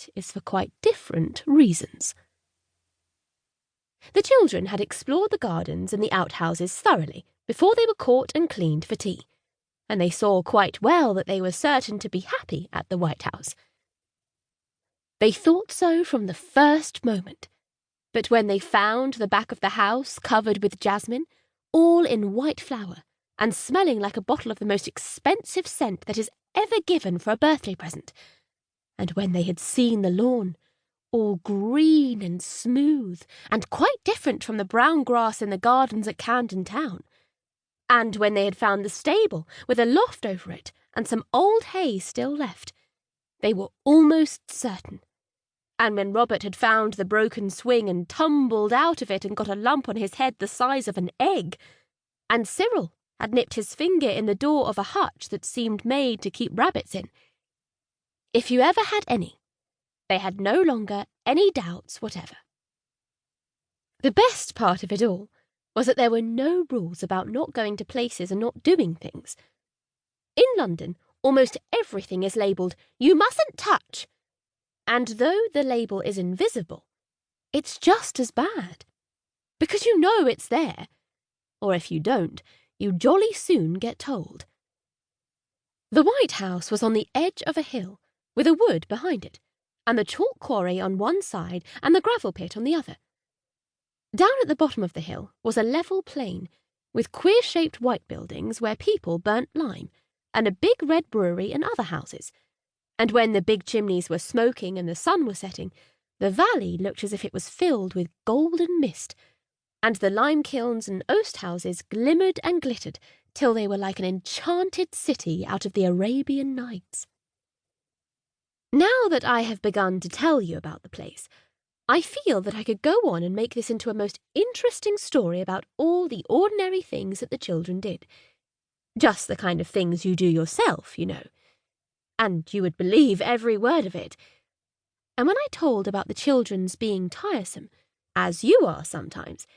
it is for quite different reasons. The children had explored the gardens and the outhouses thoroughly before they were caught and cleaned for tea, and they saw quite well that they were certain to be happy at the White House. They thought so from the first moment, but when they found the back of the house covered with jasmine, all in white flower, and smelling like a bottle of the most expensive scent that is ever given for a birthday present, and when they had seen the lawn, all green and smooth, and quite different from the brown grass in the gardens at Camden Town, and when they had found the stable with a loft over it and some old hay still left, they were almost certain. And when Robert had found the broken swing and tumbled out of it and got a lump on his head the size of an egg, and Cyril had nipped his finger in the door of a hutch that seemed made to keep rabbits in, if you ever had any, they had no longer any doubts whatever. The best part of it all was that there were no rules about not going to places and not doing things. In London, almost everything is labelled, "You mustn't touch," and though the label is invisible, it's just as bad, because you know it's there, or if you don't, you jolly soon get told. The White House was on the edge of a hill, with a wood behind it, and the chalk quarry on one side and the gravel pit on the other. Down at the bottom of the hill was a level plain, with queer-shaped white buildings where people burnt lime, and a big red brewery and other houses. And when the big chimneys were smoking and the sun was setting, the valley looked as if it was filled with golden mist, and the lime kilns and oast houses glimmered and glittered till they were like an enchanted city out of the Arabian Nights. Now that I have begun to tell you about the place, I feel that I could go on and make this into a most interesting story about all the ordinary things that the children did. Just the kind of things you do yourself, you know. And you would believe every word of it. And when I told about the children's being tiresome, as you are sometimes,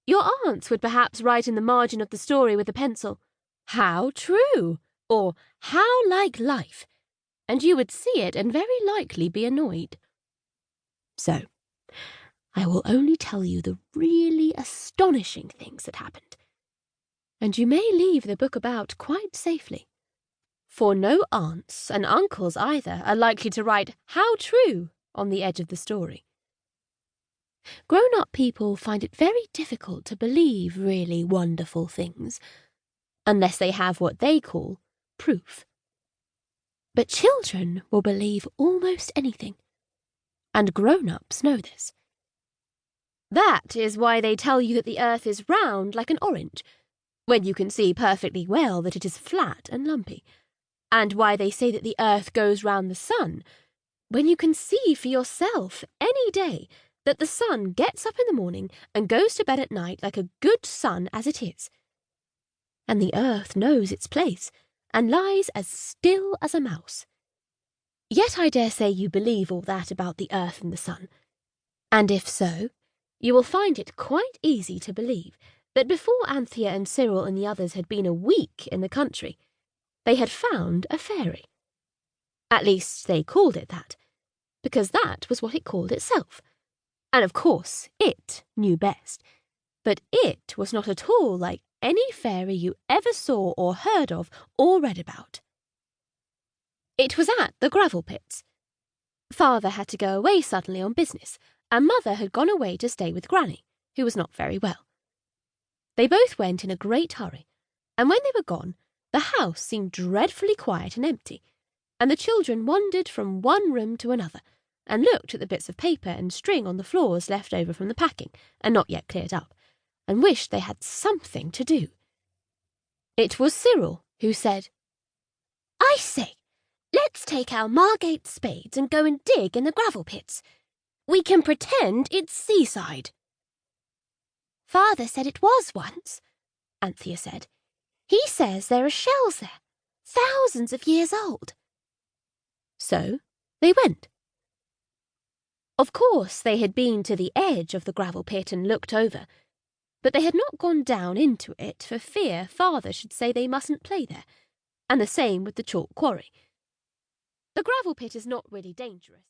your aunts would perhaps write in the margin of the story with a pencil, "How true!" or "How like life!" and you would see it and very likely be annoyed. So, I will only tell you the really astonishing things that happened. And you may leave the book about quite safely. For no aunts, and uncles either, are likely to write "How true!" on the edge of the story. Grown-up people find it very difficult to believe really wonderful things, unless they have what they call proof. But children will believe almost anything, and grown-ups know this. That is why they tell you that the earth is round like an orange, when you can see perfectly well that it is flat and lumpy, and why they say that the earth goes round the sun, when you can see for yourself any day that the sun gets up in the morning and goes to bed at night like a good sun as it is. And the earth knows its place, and lies as still as a mouse. Yet I dare say you believe all that about the earth and the sun. And if so, you will find it quite easy to believe that before Anthea and Cyril and the others had been a week in the country, they had found a fairy. At least they called it that, because that was what it called itself. And of course it knew best. But it was not at all like any fairy you ever saw or heard of or read about. It was at the gravel pits. Father had to go away suddenly on business, and Mother had gone away to stay with Granny, who was not very well. They both went in a great hurry, and when they were gone, the house seemed dreadfully quiet and empty, and the children wandered from one room to another, and looked at the bits of paper and string on the floors left over from the packing, and not yet cleared up, and wished they had something to do. It was Cyril who said, "I say, let's take our Margate spades and go and dig in the gravel pits. We can pretend it's seaside." "Father said it was once," Anthea said. "He says there are shells there, thousands of years old." So they went. Of course they had been to the edge of the gravel pit and looked over, but they had not gone down into it for fear Father should say they mustn't play there, and the same with the chalk quarry. The gravel pit is not really dangerous.